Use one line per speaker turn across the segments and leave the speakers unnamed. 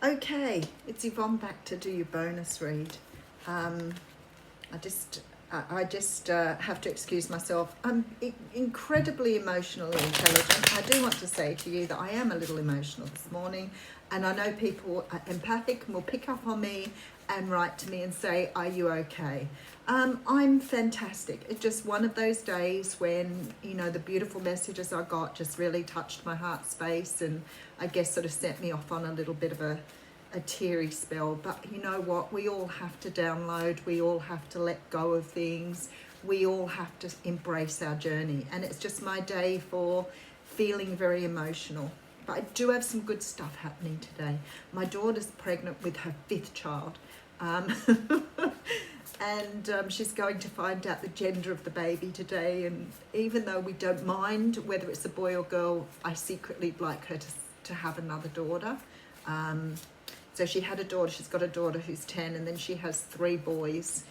Okay, it's Yvonne back to do your bonus read. I just have to excuse myself. I'm incredibly emotionally intelligent. I do want to say to you that I am a little emotional this morning, and I know people are empathic and will pick up on me and write to me and say, "Are you okay?" I'm fantastic. It's just one of those days when, you know, the beautiful messages I got just really touched my heart space, and I guess sort of sent me off on a little bit of a teary spell. But you know what, we all have to download, we all have to let go of things, we all have to embrace our journey, and it's just my day for feeling very emotional. But I do have some good stuff happening today. My daughter's pregnant with her 5th child, and she's going to find out the gender of the baby today, and even though we don't mind whether it's a boy or girl, I secretly like her to have another daughter. So she had a daughter, she's got a daughter who's 10, and then she has 3 boys,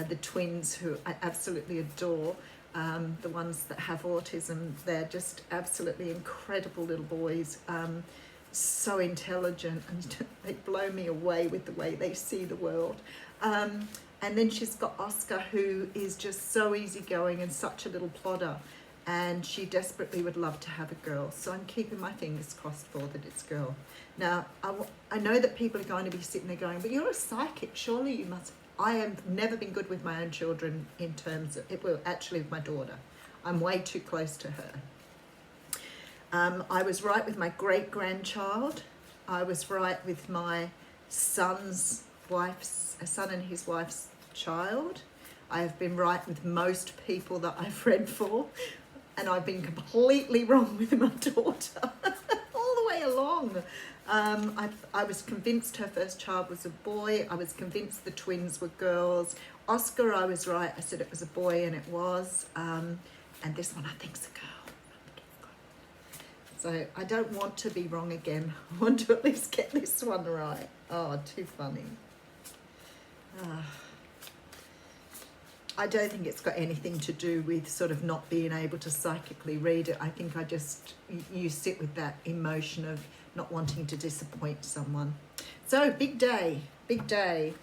the twins, who I absolutely adore. The ones that have autism, they're just absolutely incredible little boys, so intelligent, and they blow me away with the way they see the world. And then she's got Oscar, who is just so easygoing and such a little plodder, and she desperately would love to have a girl. So I'm keeping my fingers crossed for that it's girl. Now, I know that people are going to be sitting there going, but you're a psychic, surely you must. I have never been good with my own children in terms of, it. Well, actually with my daughter. I'm way too close to her. I was right with my great-grandchild. I was right with my son and his wife's child. I have been right with most people that I've read for, and I've been completely wrong with my daughter all the way along. I was convinced her first child was a boy. I was convinced the twins were girls. Oscar, I was right. I said it was a boy, and it was. And this one I think's a girl. So I don't want to be wrong again. I want to at least get this one right. Oh, too funny. I don't think it's got anything to do with sort of not being able to psychically read it. I think you sit with that emotion of not wanting to disappoint someone. So, big day, big day.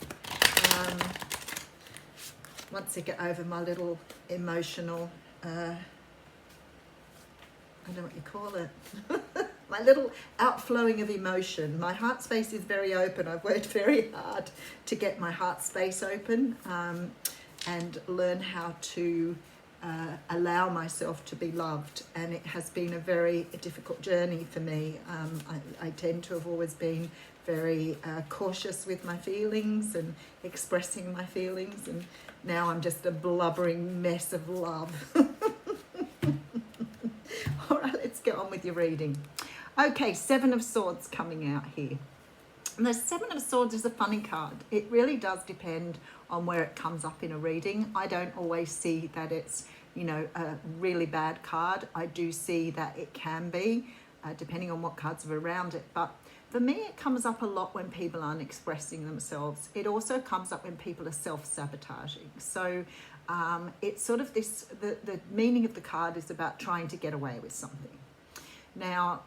Once I get over my little emotional, I don't know what you call it, my little outflowing of emotion. My heart space is very open. I've worked very hard to get my heart space open, and learn how to allow myself to be loved. And it has been a very difficult journey for me. I tend to have always been very cautious with my feelings and expressing my feelings, and now I'm just a blubbering mess of love. All right, let's get on with your reading. Okay, 7 of Swords coming out here. And the 7 of Swords is a funny card. It really does depend on where it comes up in a reading. I don't always see that it's, you know, a really bad card. I do see that it can be, depending on what cards are around it. But for me, it comes up a lot when people aren't expressing themselves. It also comes up when people are self-sabotaging. So it's sort of this, the meaning of the card is about trying to get away with something. Now,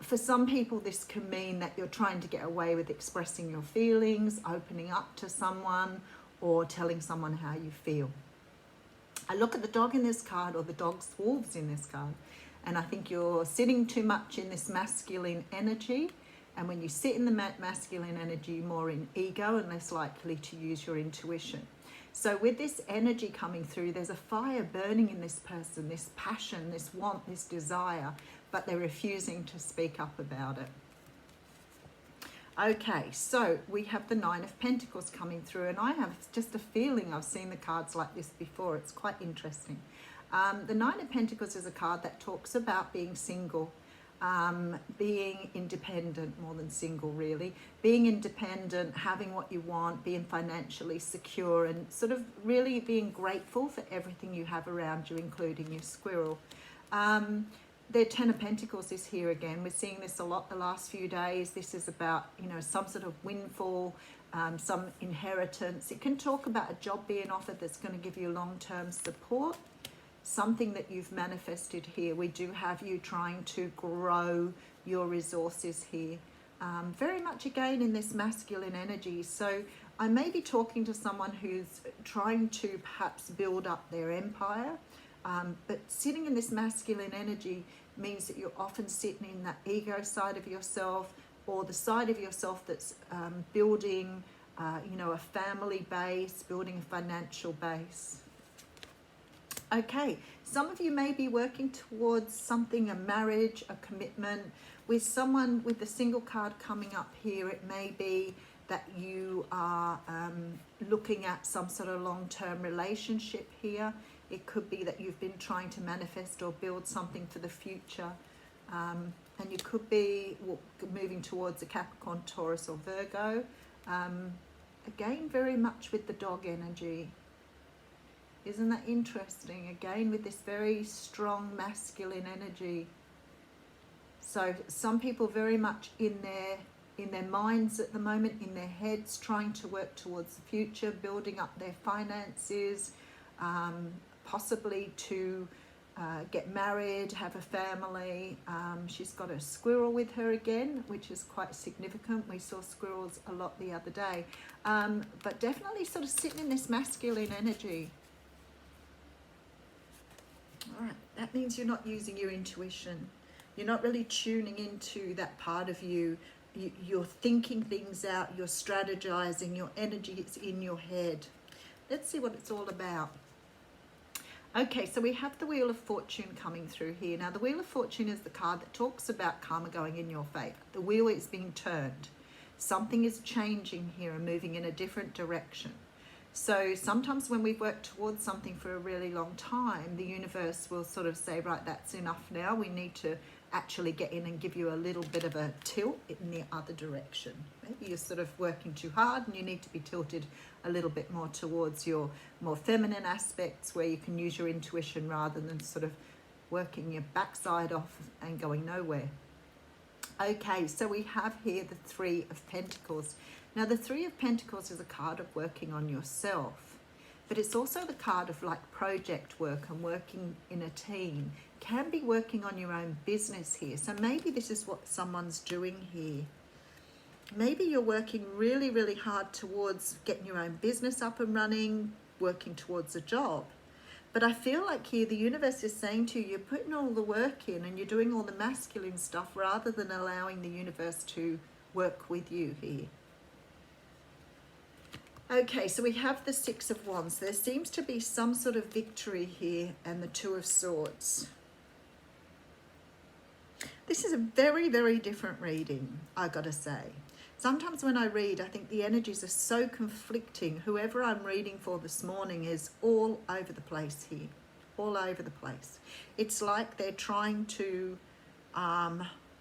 for some people, this can mean that you're trying to get away with expressing your feelings, opening up to someone, or telling someone how you feel. I look at the dog in this card, or the wolves in this card, and I think you're sitting too much in this masculine energy. And when you sit in the masculine energy, you're more in ego and less likely to use your intuition. So with this energy coming through, there's a fire burning in this person, this passion, this want, this desire, but they're refusing to speak up about it. Okay, so we have the 9 of Pentacles coming through, and I have just a feeling I've seen the cards like this before. It's quite interesting. The 9 of Pentacles is a card that talks about being single, being independent, more than single really, being independent, having what you want, being financially secure, and sort of really being grateful for everything you have around you, including your squirrel. The 10 of Pentacles is here again. We're seeing this a lot the last few days. This is about, you know, some sort of windfall, some inheritance. It can talk about a job being offered that's going to give you long-term support, something that you've manifested here. We do have you trying to grow your resources here. very much again in this masculine energy. So I may be talking to someone who's trying to perhaps build up their empire, but sitting in this masculine energy means that you're often sitting in that ego side of yourself, or the side of yourself that's building, a family base, building a financial base. Okay, some of you may be working towards something, a marriage, a commitment. With someone with the single card coming up here, it may be that you are looking at some sort of long-term relationship here. It could be that you've been trying to manifest or build something for the future. And you could be moving towards a Capricorn, Taurus or Virgo. Again, very much with the dog energy. Isn't that interesting? Again, with this very strong masculine energy. So some people very much in their minds at the moment, in their heads, trying to work towards the future, building up their finances, possibly to get married, have a family. She's got a squirrel with her again, which is quite significant. We saw squirrels a lot the other day. But definitely sort of sitting in this masculine energy. All right, that means you're not using your intuition. You're not really tuning into that part of you. You're thinking things out, you're strategizing, your energy is in your head. Let's see what it's all about. Okay, so we have the Wheel of Fortune coming through here. Now, the Wheel of Fortune is the card that talks about karma going in your favor. The wheel is being turned. Something is changing here and moving in a different direction. So sometimes when we've worked towards something for a really long time, the universe will sort of say, right, that's enough now. We need to actually get in and give you a little bit of a tilt in the other direction. Maybe you're sort of working too hard and you need to be tilted a little bit more towards your more feminine aspects, where you can use your intuition rather than sort of working your backside off and going nowhere. Okay, so we have here the Three of Pentacles. Now, the Three of Pentacles is a card of working on yourself, but it's also the card of like project work and working in a team. Can be working on your own business here. So maybe this is what someone's doing here. Maybe you're working really, really hard towards getting your own business up and running, working towards a job. But I feel like here the universe is saying to you, you're putting all the work in and you're doing all the masculine stuff rather than allowing the universe to work with you here. Okay, so we have the Six of Wands. There seems to be some sort of victory here, and the Two of Swords. This is a very, very different reading, I gotta say. Sometimes when I read, I think the energies are so conflicting. Whoever I'm reading for this morning is all over the place here, all over the place. It's like they're trying to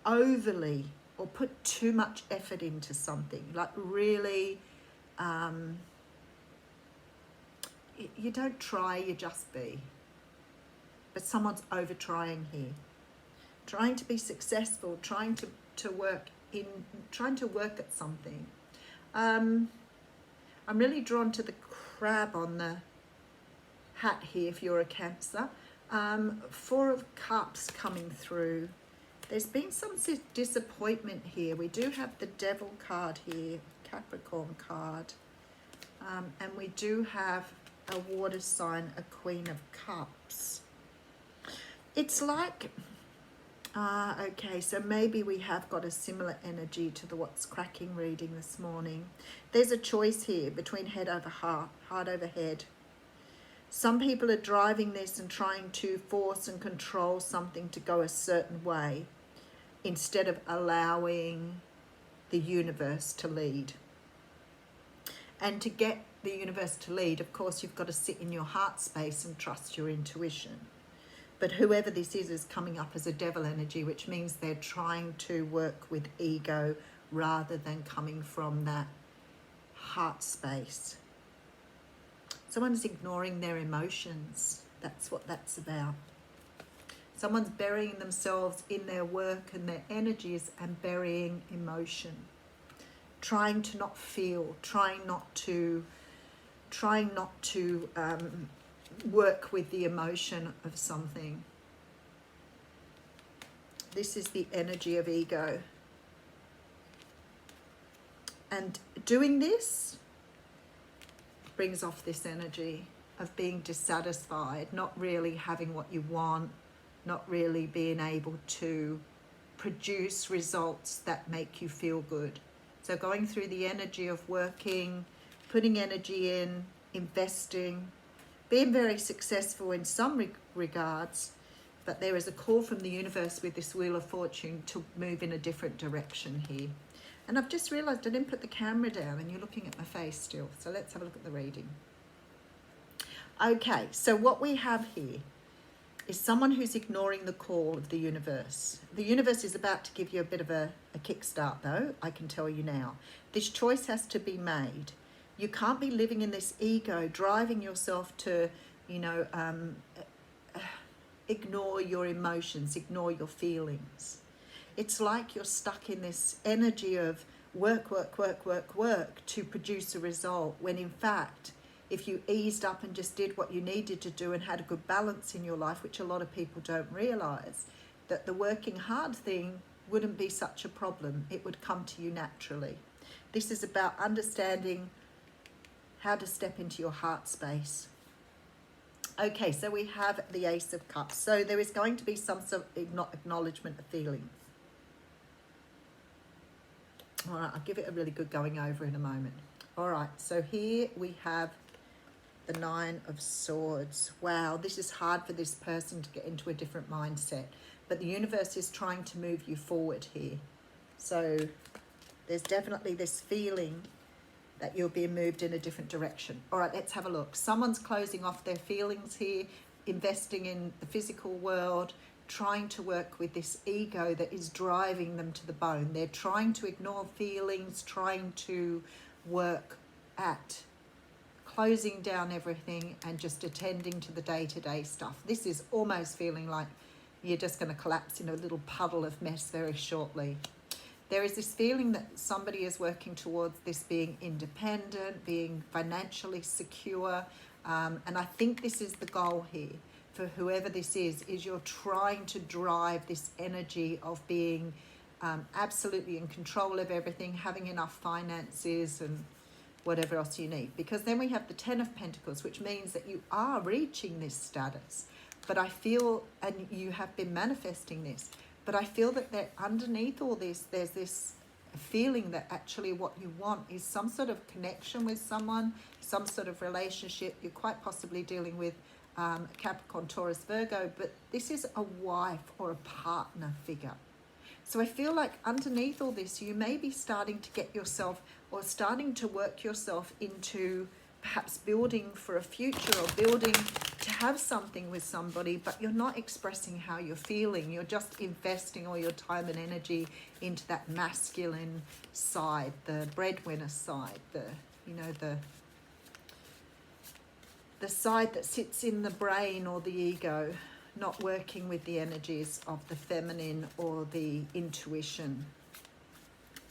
overly or put too much effort into something, like really... you don't try, you just be. But someone's over trying here, trying to be successful, trying to work at something. I'm really drawn to the crab on the hat here if you're a Cancer. Four of Cups coming through. There's been some disappointment here. We do have the Devil card here, Capricorn card. And we do have a water sign, a Queen of Cups. It's like, okay, so maybe we have got a similar energy to the What's Cracking reading this morning. There's a choice here between head over heart, heart over head. Some people are driving this and trying to force and control something to go a certain way instead of allowing the universe to lead. And to get the universe to lead, of course, you've got to sit in your heart space and trust your intuition. But whoever this is coming up as a devil energy, which means they're trying to work with ego rather than coming from that heart space. Someone's ignoring their emotions. That's what that's about. Someone's burying themselves in their work and their energies and burying emotion. Trying to not feel, trying not to work with the emotion of something. This is the energy of ego. And doing this brings off this energy of being dissatisfied, not really having what you want, not really being able to produce results that make you feel good. So going through the energy of working, putting energy in, investing, being very successful in some regards, but there is a call from the universe with this Wheel of Fortune to move in a different direction here. And I've just realised I didn't put the camera down and you're looking at my face still. So let's have a look at the reading. Okay, so what we have here is someone who's ignoring the call of the universe. The universe is about to give you a bit of a kickstart though, I can tell you now. This choice has to be made. You can't be living in this ego, driving yourself to, ignore your emotions, ignore your feelings. It's like you're stuck in this energy of work to produce a result, when in fact, if you eased up and just did what you needed to do and had a good balance in your life, which a lot of people don't realize, that the working hard thing wouldn't be such a problem. It would come to you naturally. This is about understanding how to step into your heart space. Okay, so we have the Ace of Cups. So there is going to be some sort of acknowledgement of feelings. All right, I'll give it a really good going over in a moment. All right, so here we have the Nine of Swords. Wow, this is hard for this person to get into a different mindset, but the universe is trying to move you forward here. So there's definitely this feeling that you're being moved in a different direction. All right, let's have a look. Someone's closing off their feelings here, investing in the physical world, trying to work with this ego that is driving them to the bone. They're trying to ignore feelings, trying to work at closing down everything and just attending to the day-to-day stuff. This is almost feeling like you're just going to collapse in a little puddle of mess very shortly. There is this feeling that somebody is working towards this being independent, being financially secure, and I think this is the goal here for whoever this is you're trying to drive this energy of being absolutely in control of everything, having enough finances and whatever else you need. Because then we have the Ten of Pentacles, which means that you are reaching this status. But I feel, and you have been manifesting this, but I feel that underneath all this, there's this feeling that actually what you want is some sort of connection with someone, some sort of relationship. You're quite possibly dealing with Capricorn, Taurus, Virgo, but this is a wife or a partner figure. So I feel like underneath all this, you may be starting to get yourself or starting to work yourself into perhaps building for a future or building to have something with somebody, but you're not expressing how you're feeling. You're just investing all your time and energy into that masculine side, the breadwinner side, the side that sits in the brain or the ego, not working with the energies of the feminine or the intuition.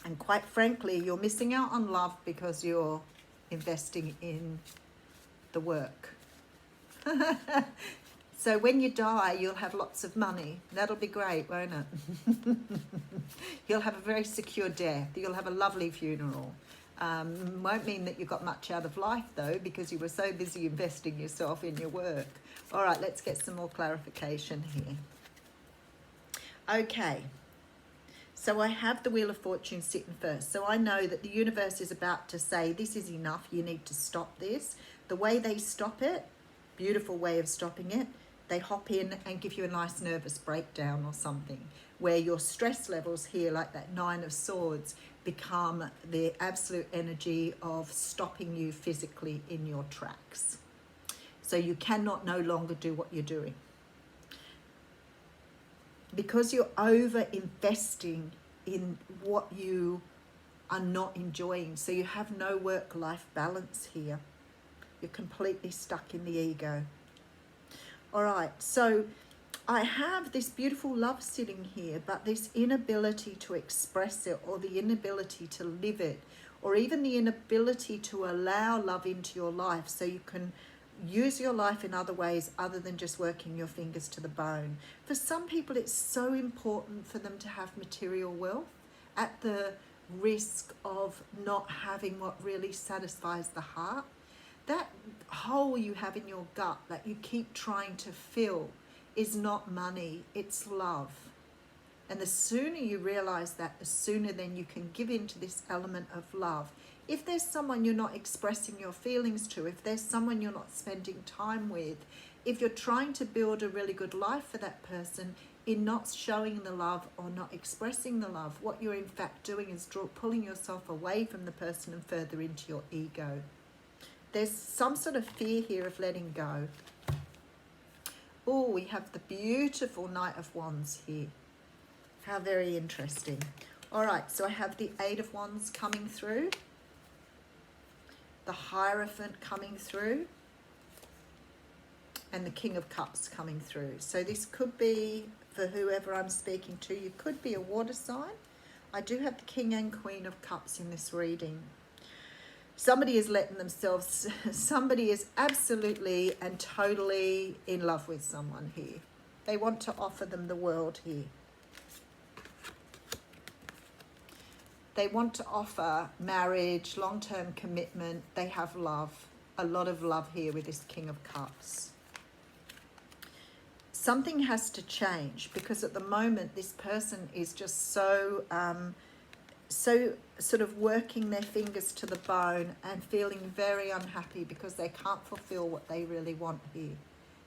And quite frankly, you're missing out on love because you're investing in the work. So when you die, you'll have lots of money. That'll be great, won't it? You'll have a very secure death. You'll have a lovely funeral. Won't mean that you got much out of life though, because you were so busy investing yourself in your work. All right, let's get some more clarification here. Okay, so I have the Wheel of Fortune sitting first. So I know that the universe is about to say, this is enough, you need to stop this. The way they stop it, beautiful way of stopping it, they hop in and give you a nice nervous breakdown or something, where your stress levels here, like that Nine of Swords, become the absolute energy of stopping you physically in your tracks. So you cannot no longer do what you're doing. Because you're over investing in what you are not enjoying. So you have no work-life balance here. You're completely stuck in the ego. All right, so I have this beautiful love sitting here, but this inability to express it, or the inability to live it, or even the inability to allow love into your life so you can use your life in other ways other than just working your fingers to the bone. For some people, it's so important for them to have material wealth at the risk of not having what really satisfies the heart. That hole you have in your gut that you keep trying to fill is not money, it's love. And the sooner you realize that, the sooner then you can give into this element of love. If there's someone you're not expressing your feelings to, if there's someone you're not spending time with, if you're trying to build a really good life for that person, in not showing the love or not expressing the love, what you're in fact doing is pulling yourself away from the person and further into your ego. There's some sort of fear here of letting go. Oh, we have the beautiful Knight of Wands here. How very interesting. All right, so I have the Eight of Wands coming through, the Hierophant coming through, and the King of Cups coming through. So this could be, for whoever I'm speaking to, you could be a water sign. I do have the King and Queen of Cups in this reading. Somebody is letting themselves, somebody is absolutely and totally in love with someone here. They want to offer them the world here. They want to offer marriage, long-term commitment. They have love, a lot of love here with this King of Cups. Something has to change because at the moment this person is just so sort of working their fingers to the bone and feeling very unhappy because they can't fulfill what they really want here.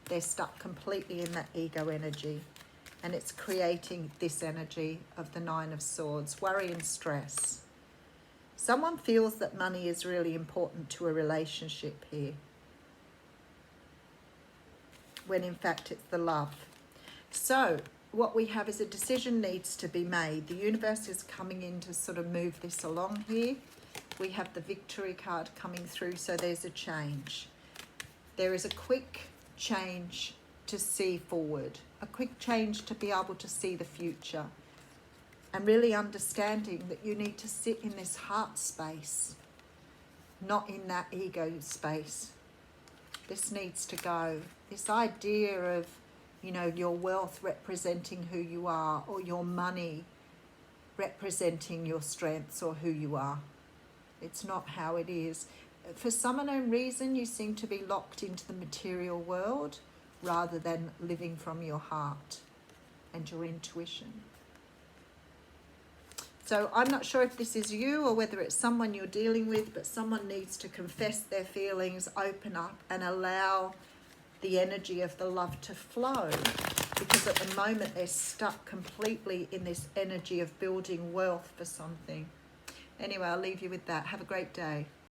They're stuck completely in that ego energy. And it's creating this energy of the Nine of Swords, worry and stress. Someone feels that money is really important to a relationship here, when in fact it's the love. So what we have is a decision needs to be made. The universe is coming in to sort of move this along here. We have the Victory card coming through, so there's a change. There is a quick change to see forward, a quick change to be able to see the future, and really understanding that you need to sit in this heart space, not in that ego space. This needs to go. This idea of, you know, your wealth representing who you are, or your money representing your strengths or who you are. It's not how it is. For some unknown reason, you seem to be locked into the material world rather than living from your heart and your intuition. So I'm not sure if this is you or whether it's someone you're dealing with, but someone needs to confess their feelings, open up and allow the energy of the love to flow, because at the moment they're stuck completely in this energy of building wealth for something. Anyway, I'll leave you with that. Have a great day.